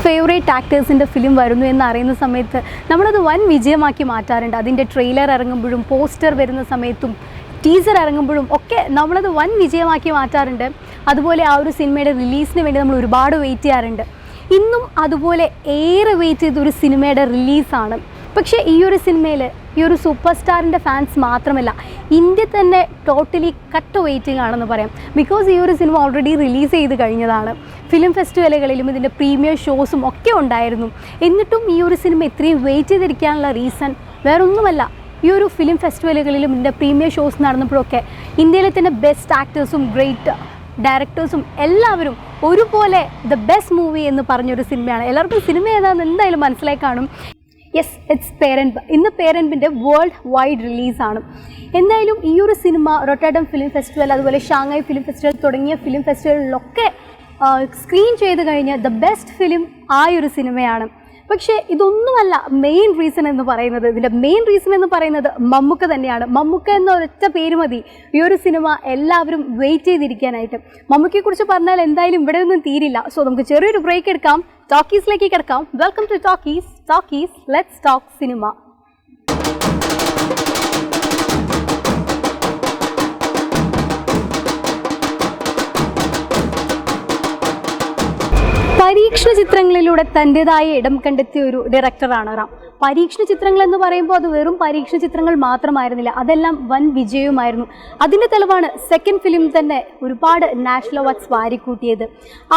Favourite ആക്ടേഴ്സിൻ്റെ film വരുന്നു എന്നറിയുന്ന സമയത്ത് നമ്മളത് വൻ വിജയമാക്കി മാറ്റാറുണ്ട്. അതിൻ്റെ ട്രെയിലർ ഇറങ്ങുമ്പോഴും പോസ്റ്റർ വരുന്ന സമയത്തും ടീസർ ഇറങ്ങുമ്പോഴും ഒക്കെ നമ്മളത് വൻ വിജയമാക്കി മാറ്റാറുണ്ട്. അതുപോലെ ആ ഒരു സിനിമയുടെ റിലീസിന് വേണ്ടി നമ്മൾ ഒരുപാട് വെയിറ്റ് ചെയ്യാറുണ്ട്. ഇന്നും അതുപോലെ ഏറെ വെയിറ്റ് ചെയ്തൊരു സിനിമയുടെ റിലീസാണ്. പക്ഷേ ഈ ഒരു സിനിമയിൽ ഈ ഒരു സൂപ്പർ സ്റ്റാറിൻ്റെ ഫാൻസ് മാത്രമല്ല, ഇന്ത്യ തന്നെ ടോട്ടലി കട്ട് വെയിറ്റിംഗ് ആണെന്ന് പറയാം. ബിക്കോസ് ഈ ഒരു സിനിമ ഓൾറെഡി റിലീസ് ചെയ്ത് കഴിഞ്ഞതാണ്. ഫിലിം ഫെസ്റ്റിവലുകളിലും ഇതിൻ്റെ പ്രീമിയർ ഷോസും ഒക്കെ ഉണ്ടായിരുന്നു. എന്നിട്ടും ഈ ഒരു സിനിമ ഇത്രയും വെയിറ്റ് ചെയ്തിരിക്കാനുള്ള റീസൺ വേറൊന്നുമല്ല, ഈ ഒരു ഫിലിം ഫെസ്റ്റിവലുകളിലും ഇതിൻ്റെ പ്രീമിയർ ഷോസ് നടന്നപ്പോഴൊക്കെ ഇന്ത്യയിലെ തന്നെ ബെസ്റ്റ് ആക്ടേഴ്സും ഗ്രേറ്റ് ഡയറക്ടേഴ്സും എല്ലാവരും ഒരുപോലെ ദ ബെസ്റ്റ് മൂവി എന്ന് പറഞ്ഞൊരു സിനിമയാണ്. എല്ലാവർക്കും സിനിമ ഏതാണെന്ന് എന്തായാലും മനസ്സിലായി കാണും. Yes, it's Peranbu. ഇന്ന് പേരൻപിൻ്റെ വേൾഡ് വൈഡ് റിലീസാണ്. എന്തായാലും ഈ ഒരു സിനിമ റൊട്ടർഡം ഫിലിം ഫെസ്റ്റിവൽ, അതുപോലെ ഷാങ്ഹായ് ഫിലിം ഫെസ്റ്റിവൽ തുടങ്ങിയ ഫിലിം ഫെസ്റ്റിവലിലൊക്കെ സ്ക്രീൻ ചെയ്ത് കഴിഞ്ഞ ദ ബെസ്റ്റ് ഫിലിം ആയൊരു സിനിമയാണ്. പക്ഷേ ഇതൊന്നുമല്ല മെയിൻ റീസൺ എന്ന് പറയുന്നത്. ഇതിൻ്റെ മെയിൻ റീസൺ എന്ന് പറയുന്നത് മമ്മൂക്ക തന്നെയാണ്. മമ്മൂക്ക എന്ന ഒരൊറ്റ പേര് മതി ഈ ഒരു സിനിമ എല്ലാവരും വെയിറ്റ് ചെയ്തിരിക്കാനായിട്ട്. മമ്മൂക്കയെക്കുറിച്ച് പറഞ്ഞാൽ എന്തായാലും ഇവിടെ ഒന്നും തീരില്ല. സോ നമുക്ക് ചെറിയൊരു ബ്രേക്ക് എടുക്കാം, ടോക്കീസിലേക്ക് കിടക്കാം. Welcome to talkies, let's talk cinema. പരീക്ഷണ ചിത്രങ്ങളിലൂടെ തൻ്റെതായ ഇടം കണ്ടെത്തിയ ഒരു ഡയറക്ടറാണ് റാം. പരീക്ഷണ ചിത്രങ്ങൾ എന്ന് പറയുമ്പോൾ അത് വെറും പരീക്ഷണ ചിത്രങ്ങൾ മാത്രമായിരുന്നില്ല, അതെല്ലാം വൻ വിജയവുമായിരുന്നു. അതിൻ്റെ തെളിവാണ് സെക്കൻഡ് ഫിലിം തന്നെ ഒരുപാട് നാഷണൽ അവാർഡ്സ് വാരിക്കൂട്ടിയത്.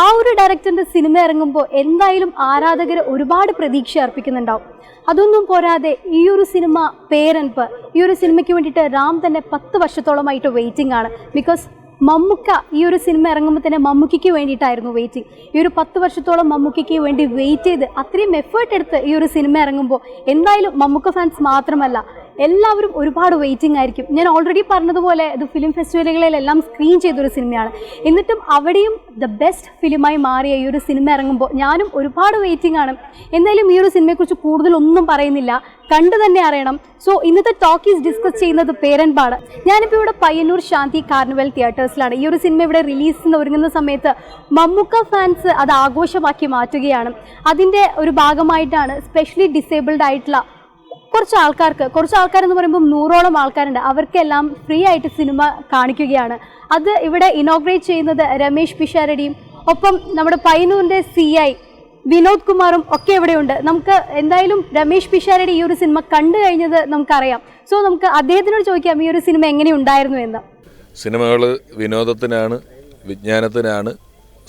ആ ഒരു ഡയറക്ടറിൻ്റെ സിനിമ ഇറങ്ങുമ്പോൾ എന്തായാലും ആരാധകർ ഒരുപാട് പ്രതീക്ഷ അർപ്പിക്കുന്നുണ്ടാവും. അതൊന്നും പോരാതെ ഈ ഒരു സിനിമ പേരൻപ്, ഈ ഒരു സിനിമയ്ക്ക് വേണ്ടിയിട്ട് റാം തന്നെ 10 വർഷത്തോളമായിട്ട് വെയിറ്റിംഗ് ആണ്. ബിക്കോസ് മമ്മൂക്ക ഈ ഒരു സിനിമ ഇറങ്ങുമ്പോൾ തന്നെ മമ്മൂക്കയ്ക്ക് വേണ്ടിയിട്ടായിരുന്നു വെയിറ്റിംഗ്. ഈ ഒരു 10 വർഷത്തോളം മമ്മൂക്കയ്ക്ക് വേണ്ടി വെയിറ്റ് ചെയ്ത് അത്രയും എഫേർട്ട് എടുത്ത് ഈ ഒരു സിനിമ ഇറങ്ങുമ്പോൾ എന്തായാലും മമ്മൂക്ക ഫാൻസ് മാത്രമല്ല എല്ലാവരും ഒരുപാട് വെയിറ്റിംഗ് ആയിരിക്കും. ഞാൻ ഓൾറെഡി പറഞ്ഞതുപോലെ ഇത് ഫിലിം ഫെസ്റ്റിവലുകളിലെല്ലാം സ്ക്രീൻ ചെയ്തൊരു സിനിമയാണ്. എന്നിട്ടും അവിടെയും ദ ബെസ്റ്റ് ഫിലിമായി മാറിയ ഈ ഒരു സിനിമ ഇറങ്ങുമ്പോൾ ഞാനും ഒരുപാട് വെയിറ്റിംഗ് ആണ്. എന്തായാലും ഈ ഒരു സിനിമയെക്കുറിച്ച് കൂടുതലൊന്നും പറയുന്നില്ല, കണ്ടു തന്നെ അറിയണം. സോ ഇന്നത്തെ ടോക്കീസ് ഡിസ്കസ് ചെയ്യുന്നത് പേരൻപാണ്. ഞാനിപ്പോൾ ഇവിടെ പയ്യന്നൂർ ശാന്തി കാർണിവൽ തിയേറ്റേഴ്സിലാണ്. ഈ ഒരു സിനിമ ഇവിടെ റിലീസിന് ഒരുങ്ങുന്ന സമയത്ത് മമ്മൂക്ക ഫാൻസ് അത് ആഘോഷമാക്കി മാറ്റുകയാണ്. അതിൻ്റെ ഒരു ഭാഗമായിട്ടാണ് സ്പെഷ്യലി ഡിസേബിൾഡ് ആയിട്ടുള്ള കുറച്ച് ആൾക്കാരെന്ന് പറയുമ്പോൾ 100ഓളം ആൾക്കാരുണ്ട്. അവർക്കെല്ലാം ഫ്രീ ആയിട്ട് സിനിമ കാണിക്കുകയാണ്. അത് ഇവിടെ ഇനോഗ്രേറ്റ് ചെയ്യുന്നത് രമേശ് പിഷാരടിയും ഒപ്പം നമ്മുടെ പയ്യന്നൂരിൻ്റെ CI വിനോദ് കുമാറും ഒക്കെ ഇവിടെയുണ്ട്. നമുക്ക് എന്തായാലും രമേശ് പിഷാരടി ഈ ഒരു സിനിമ കണ്ടു കഴിഞ്ഞത് നമുക്കറിയാം. സോ നമുക്ക് അദ്ദേഹത്തിനോട് ചോദിക്കാം ഈ ഒരു സിനിമ എങ്ങനെയുണ്ടായിരുന്നു എന്ന്. സിനിമകൾ വിനോദത്തിനാണ്, വിജ്ഞാനത്തിനാണ്,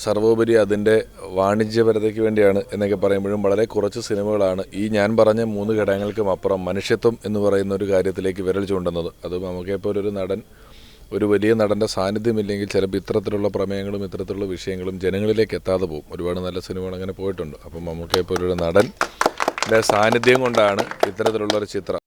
സർവോപരി അതിൻ്റെ വാണിജ്യപരതയ്ക്ക് വേണ്ടിയാണ് എന്നൊക്കെ പറയുമ്പോഴും വളരെ കുറച്ച് സിനിമകളാണ് ഈ ഞാൻ പറഞ്ഞ 3 ഘടകങ്ങൾക്കും അപ്പുറം മനുഷ്യത്വം എന്ന് പറയുന്ന ഒരു കാര്യത്തിലേക്ക് വിരൽ ചൂണ്ടുന്നത്. അത് നമുക്കെപ്പോലൊരു നടൻ, ഒരു വലിയ നടൻ്റെ സാന്നിധ്യമില്ലെങ്കിൽ ചിലപ്പോൾ ഇത്തരത്തിലുള്ള പ്രമേയങ്ങളും ഇത്തരത്തിലുള്ള വിഷയങ്ങളും ജനങ്ങളിലേക്ക് എത്താതെ പോകും. ഒരുപാട് നല്ല സിനിമകൾ അങ്ങനെ പോയിട്ടുണ്ട്. അപ്പം നമുക്കെപ്പോലൊരു നടൻ്റെ സാന്നിധ്യം കൊണ്ടാണ് ഇത്തരത്തിലുള്ളൊരു ചിത്രം.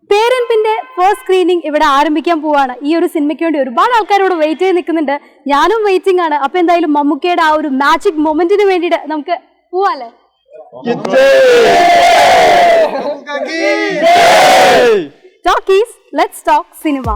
പേരൻപിന്റെ ഫസ്റ്റ് സ്ക്രീനിങ് ഇവിടെ ആരംഭിക്കാൻ പോവാണ്. ഈ ഒരു സിനിമയ്ക്ക് വേണ്ടി ഒരുപാട് ആൾക്കാരോട് വെയിറ്റ് ചെയ്ത് നിൽക്കുന്നുണ്ട്. ഞാനും വെയിറ്റിംഗ് ആണ്. അപ്പൊ എന്തായാലും മമ്മൂക്കയുടെ ആ ഒരു മാജിക് മൊമെന്റിന് വേണ്ടിയിട്ട് നമുക്ക് പോവാല്ലേ? Talkies, let's talk cinema.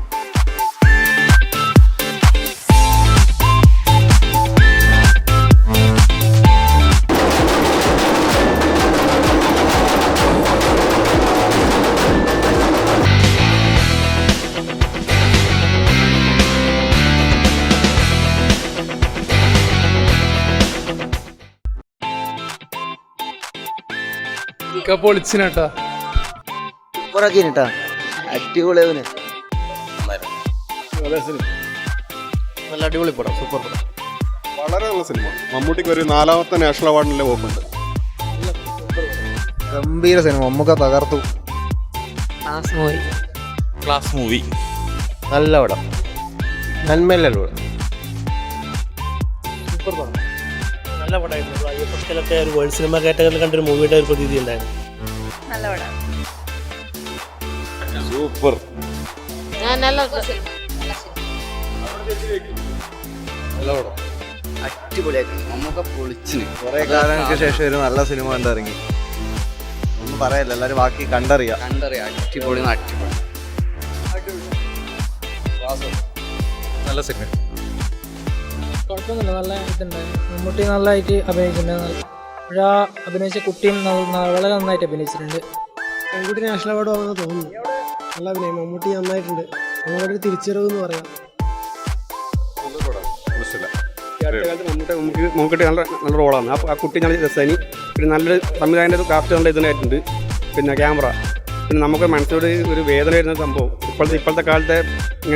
പൊളിച്ചിനട്ടാ അടിപൊളിയാവിന് നല്ല അടിപൊളി പടം, സൂപ്പർ പടം, വളരെ നല്ല സിനിമ. മമ്മൂട്ടിക്ക് ഒരു 4ാമത്തെ നാഷണൽ അവാർഡിന്റെ വകുപ്പുണ്ട്. ഗംഭീര സിനിമ, മമ്മൂക്ക തകർത്തു. ക്ലാസ് മൂവി, നല്ല പടം, നന്മയിലല്ലോ. സൂപ്പർ പടം, നല്ല പടമായിരുന്നു. അയ്യപ്പത്തിലൊക്കെ ഒരു വേൾഡ് സിനിമ കാറ്റഗറിയിൽ കണ്ടൊരു മൂവിയുടെ ഒരു പ്രതീതി ഉണ്ടായിരുന്നു. നല്ല പടം, സൂപ്പർ. നല്ല പടം, അടിപൊളിയാക്കി, മമ്മൂക്ക പൊളിച്ചിന്. കുറെ കാലങ്ങൾക്ക് ശേഷം ഒരു നല്ല സിനിമ കണ്ടിറങ്ങി. ഒന്നും പറയല്ല, എല്ലാരും ബാക്കി കണ്ടറിയാം. അടിപൊളി അടിപൊളി, നല്ല സിനിമ. കുഴപ്പമൊന്നുമില്ല, നല്ല ഇതുണ്ടായിരുന്നു. മമ്മൂട്ടി നല്ലതായിട്ട് അഭിനയിച്ചിട്ടുണ്ട്. ആ അഭിനയിച്ച കുട്ടിയും വളരെ നന്നായിട്ട് അഭിനയിച്ചിട്ടുണ്ട്. പെൺകുട്ടി നാഷണൽ അവാർഡ് വാങ്ങുന്നത് തോന്നുന്നു. നല്ല അഭിനയം, മമ്മൂട്ടി നന്നായിട്ടുണ്ട്. മമ്മൂട്ടി തിരിച്ചറിവ് എന്ന് പറയാം. മമ്മൂട്ടി നല്ല റോളാണ്. ആ കുട്ടി നല്ല രസനി, പിന്നെ നല്ലൊരു സംവിധായകൻ്റെ ഒരു കാസ്റ്റ് നല്ല ഇതിനായിട്ടുണ്ട്. പിന്നെ ക്യാമറ, പിന്നെ നമുക്ക് മനസ്സിലൊരു ഒരു വേദന വരുന്ന സംഭവം. ഇപ്പോഴത്തെ കാലത്തെ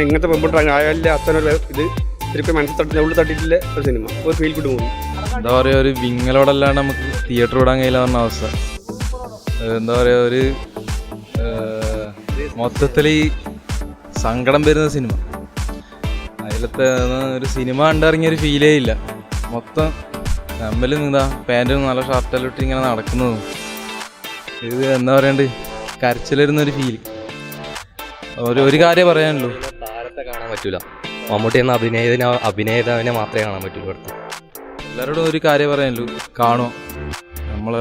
ഇങ്ങനത്തെ പെൺകുട്ടി ആയാലും അച്ഛനൊരു ഇത് ശരിക്കും മനസ്സിൽ ഉള്ളിൽ തട്ടിയിട്ടില്ല ഒരു സിനിമ, ഒരു ഫീൽ ഗുഡ് മൂവി. എന്താ പറയുക, ഒരു വിങ്ങലോടല്ലാണ്ട് നമുക്ക് തിയേറ്റർ വിടാൻ കഴിയില്ല പറഞ്ഞ അവസ്ഥ. എന്താ പറയുക, ഒരു മൊത്തത്തിൽ ഈ സങ്കടം വരുന്ന സിനിമ. അതിലത്തെ ഒരു സിനിമ കണ്ടിറങ്ങിയൊരു ഫീലേ ഇല്ല. മൊത്തം നമ്മളും എന്താ പാൻറ്റും നല്ല ഷർട്ടെല്ലാം ഇട്ട് ഇങ്ങനെ നടക്കുന്നതും ഇത് എന്താ പറയണ്ട്, കരച്ചിൽ വരുന്നൊരു ഫീല്. ഒരു കാര്യം പറയാനുള്ളൂ, താരത്തെ കാണാൻ പറ്റൂല. മമ്മൂട്ടി എന്ന അഭിനേതാവിനെ മാത്രമേ കാണാൻ പറ്റുള്ളൂ. അടുത്ത് എല്ലാവരോടും ഒരു കാര്യം പറയാനുള്ളൂ, കാണുമോ. നമ്മൾ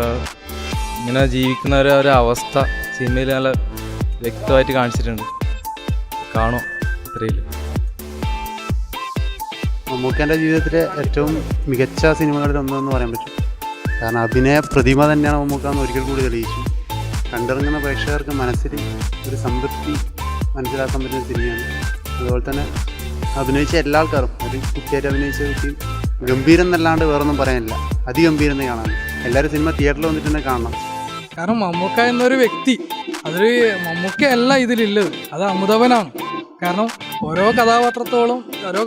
ഇങ്ങനെ ജീവിക്കുന്നവരെ ഒരു അവസ്ഥ സിനിമയിൽ നല്ല വ്യക്തമായിട്ട് കാണിച്ചിട്ടുണ്ട്. കാണുമോ, ഇത്രയില്ല. മമ്മൂക്കൻ്റെ ജീവിതത്തിലെ ഏറ്റവും മികച്ച സിനിമകളിൽ ഒന്നെന്ന് പറയാൻ പറ്റും. കാരണം അഭിനയ പ്രതിമ തന്നെയാണ് മമ്മൂക്കാന്ന് ഒരിക്കൽ കൂടി തെളിയിച്ചു. കണ്ടിറങ്ങുന്ന പ്രേക്ഷകർക്ക് മനസ്സിൽ ഒരു സംതൃപ്തി മനസ്സിലാക്കാൻ പറ്റുന്ന സിനിമയാണ്. അതുപോലെ തന്നെ അഭിനയിച്ച എല്ലാ ആൾക്കാരും, ഒരു കുട്ടിയായിട്ട് അഭിനയിച്ച കുട്ടി ഗംഭീരം എന്നല്ലാണ്ട് വേറൊന്നും പറയാനില്ല, അതിഗംഭീരം എന്ന് കാണാൻ. എല്ലാവരും സിനിമ തിയേറ്ററിൽ വന്നിട്ട് തന്നെ കാണണം. കാരണം മമ്മൂക്ക എന്നൊരു വ്യക്തി, അതൊരു മമ്മൂക്കയല്ല ഇതിലുള്ളത്, അത് അമുതവനാണ്. കാരണം ഓരോ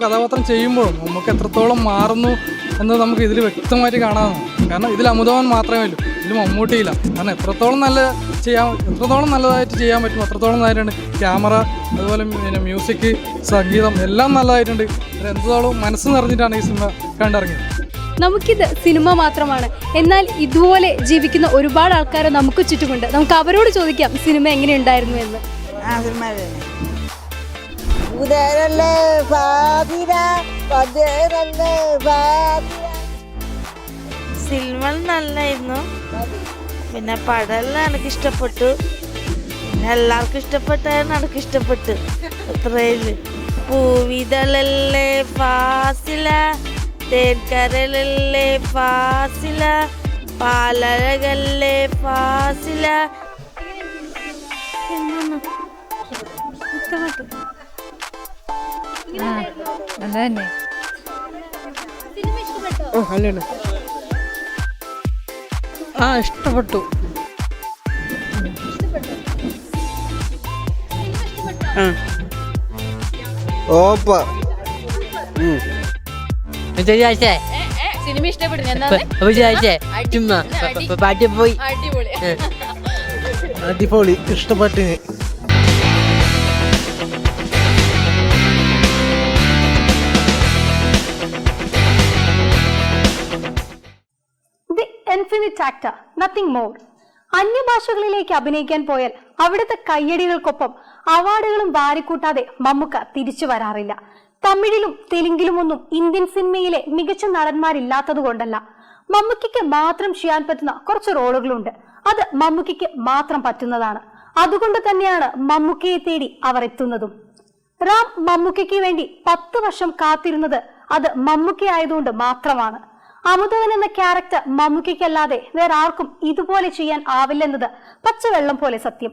കഥാപാത്രം ചെയ്യുമ്പോഴും നമുക്ക് എത്രത്തോളം മാറുന്നു എന്ന് നമുക്ക് ഇതിൽ വ്യക്തമായിട്ട് കാണാവുന്നതാണ്. കാരണം ഇതിൽ അമുതവൻ മാത്രമേ ഉള്ളൂ, ഇതിൽ മമ്മൂട്ടിയില്ല. കാരണം എത്രത്തോളം നല്ലതായിട്ട് ചെയ്യാൻ പറ്റും അത്രത്തോളം നല്ലതായിട്ടുണ്ട്. ക്യാമറ, അതുപോലെ പിന്നെ മ്യൂസിക്, സംഗീതം എല്ലാം നല്ലതായിട്ടുണ്ട്. എത്രത്തോളം മനസ്സ് നിറഞ്ഞിട്ടാണ് ഈ സിനിമ കണ്ടിറങ്ങിയത്. നമുക്കിത് സിനിമ മാത്രമാണ്, എന്നാൽ ഇതുപോലെ ജീവിക്കുന്ന ഒരുപാട് ആൾക്കാർ നമുക്ക് ചുറ്റുമുണ്ട്. നമുക്ക് അവരോട് ചോദിക്കാം സിനിമ എങ്ങനെയുണ്ടായിരുന്നു എന്ന്. സിനിമ നല്ലായിരുന്നു. പിന്നെ പടമെല്ലാം എനിക്ക് ഇഷ്ടപ്പെട്ടു. പിന്നെ എല്ലാവർക്കും ഇഷ്ടപ്പെട്ടായിരുന്നു, എനിക്ക് ഇഷ്ടപ്പെട്ടു. അത്രയില് പൂവിതളല്ലേ ഫാസില, തേൻകരലല്ലേ ഫാസില, പാലഴകല്ലേ ഫാസില. നല്ലതന്നെ. ഇഷ്ടപ്പെട്ടു. ഓപ്പ സിനിമ ഇഷ്ടപ്പെട്ടു. അടിപൊളി, ഇഷ്ടപ്പെട്ടു. Infinite actor, nothing more. അന്യഭാഷകളിലേക്ക് അഭിനയിക്കാൻ പോയാൽ അവിടുത്തെ കയ്യടികൾക്കൊപ്പം അവാർഡുകളും വാരിക്കൂട്ടാതെ മമ്മൂക്ക തിരിച്ചു വരാറില്ല. തമിഴിലും തെലുങ്കിലുമൊന്നും ഇന്ത്യൻ സിനിമയിലെ മികച്ച നടന്മാരില്ലാത്തത് കൊണ്ടല്ല, മമ്മൂക്കിക്ക് മാത്രം ചെയ്യാൻ പറ്റുന്ന കുറച്ച് റോളുകളുണ്ട്. അത് മമ്മൂക്കിക്ക് മാത്രം പറ്റുന്നതാണ്. അതുകൊണ്ട് തന്നെയാണ് മമ്മൂക്കയെ തേടി അവർ എത്തുന്നതും. റാം മമ്മൂക്കയ്ക്ക് വേണ്ടി 10 വർഷം കാത്തിരുന്നത് അത് മമ്മൂക്ക ആയതുകൊണ്ട് മാത്രമാണ്. അമുതവൻ എന്ന ക്യാരക്ടർ മമ്മൂക്കയ്ക്കല്ലാതെ വേറെ ആർക്കും ഇതുപോലെ ചെയ്യാൻ ആവില്ലെന്നത് പച്ചവെള്ളം പോലെ സത്യം.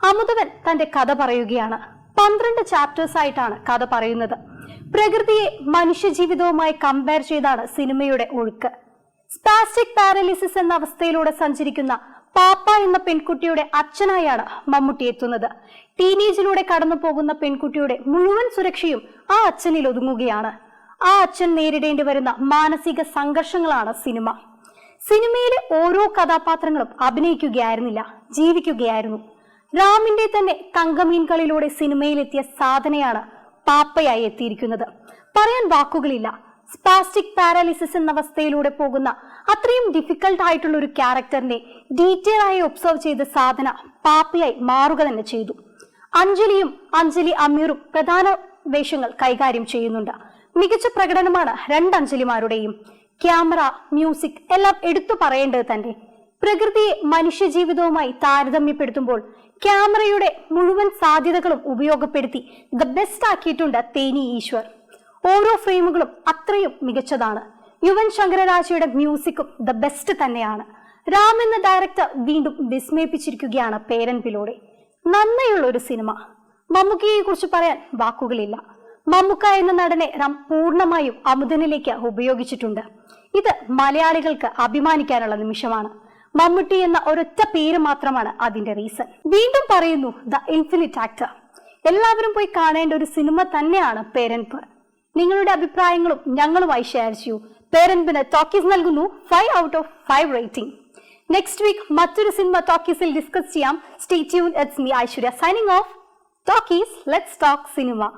അമുതവൻ തന്റെ കഥ പറയുകയാണ്. 12 ചാപ്റ്റേഴ്സ് ആയിട്ടാണ് കഥ പറയുന്നത്. പ്രകൃതിയെ മനുഷ്യജീവിതവുമായി കമ്പയർ ചെയ്താണ് സിനിമയുടെ ഒഴുക്ക്. സ്പാസ്റ്റിക് പാരലിസിസ് എന്ന അവസ്ഥയിലൂടെ സഞ്ചരിക്കുന്ന പാപ്പ എന്ന പെൺകുട്ടിയുടെ അച്ഛനായാണ് മമ്മൂട്ടി എത്തുന്നത്. ടീനേജിലൂടെ കടന്നു പോകുന്ന പെൺകുട്ടിയുടെ മുഴുവൻ സുരക്ഷയും ആ അച്ഛനിൽ ഒതുങ്ങുകയാണ്. ആ അച്ഛൻ നേരിടേണ്ടി വരുന്ന മാനസിക സംഘർഷങ്ങളാണ് സിനിമ. സിനിമയിലെ ഓരോ കഥാപാത്രങ്ങളും അഭിനയിക്കുകയായിരുന്നില്ല, ജീവിക്കുകയായിരുന്നു. റാമിന്റെ തന്നെ തങ്കമീൻകളിലൂടെ സിനിമയിലെത്തിയ സാധനയാണ് പാപ്പയായി എത്തിയിരിക്കുന്നത്. പറയാൻ വാക്കുകളില്ല. സ്പാസ്റ്റിക് പാരാലിസിസ് എന്ന അവസ്ഥയിലൂടെ പോകുന്ന അത്രയും ഡിഫിക്കൽട്ട് ആയിട്ടുള്ള ഒരു ക്യാരക്ടറിനെ ഡീറ്റെയിൽ ആയി ഒബ്സർവ് ചെയ്ത സാധന പാപ്പയായി മാറുക തന്നെ ചെയ്തു. അഞ്ജലി അമീറും പ്രധാന വേഷങ്ങൾ കൈകാര്യം ചെയ്യുന്നുണ്ട്. മികച്ച പ്രകടനമാണ് 2 അഞ്ജലിമാരുടെയും. ക്യാമറ, മ്യൂസിക് എല്ലാം എടുത്തു പറയേണ്ടത് തന്നെ. പ്രകൃതിയെ മനുഷ്യജീവിതവുമായി താരതമ്യപ്പെടുത്തുമ്പോൾ ക്യാമറയുടെ മുഴുവൻ സാധ്യതകളും ഉപയോഗപ്പെടുത്തി ദ ബെസ്റ്റ് ആക്കിയിട്ടുണ്ട് തേനി ഈശ്വർ. ഓരോ ഫ്രെയിമുകളും അത്രയും മികച്ചതാണ്. യുവൻ ശങ്കരരാജയുടെ മ്യൂസിക്കും ദ ബെസ്റ്റ് തന്നെയാണ്. രാം എന്ന ഡയറക്ടർ വീണ്ടും വിസ്മയിപ്പിച്ചിരിക്കുകയാണ് പേരൻപിലൂടെ. നന്ദിയുള്ള ഒരു സിനിമ. മമ്മൂക്കയെ കുറിച്ച് പറയാൻ വാക്കുകളില്ല. മമ്മൂക്ക എന്ന നടനെ റാം പൂർണ്ണമായും അമുതനിലേക്ക് ഉപയോഗിച്ചിട്ടുണ്ട്. ഇത് മലയാളികൾക്ക് അഭിമാനിക്കാനുള്ള നിമിഷമാണ്. മമ്മൂട്ടി എന്ന ഒരൊറ്റ പേര് മാത്രമാണ് അതിന്റെ റീസൺ. വീണ്ടും പറയുന്നു, ദ ഇൻഫിനിറ്റ് ആക്ടർ. എല്ലാവരും പോയി കാണേണ്ട ഒരു സിനിമ തന്നെയാണ് പേരൻപ്. നിങ്ങളുടെ അഭിപ്രായങ്ങളും ഞങ്ങളുമായി ഷെയർ ചെയ്യൂ. പേരൻപിന് ടോക്കീസ് നൽകുന്നു 5 out of 5 rating. Next week മറ്റൊരു സിനിമ ടോക്കീസിൽ ഡിസ്കസ് ചെയ്യാം. Stay tune. It's me Aishwarya signing off. Talkies, let's talk cinema.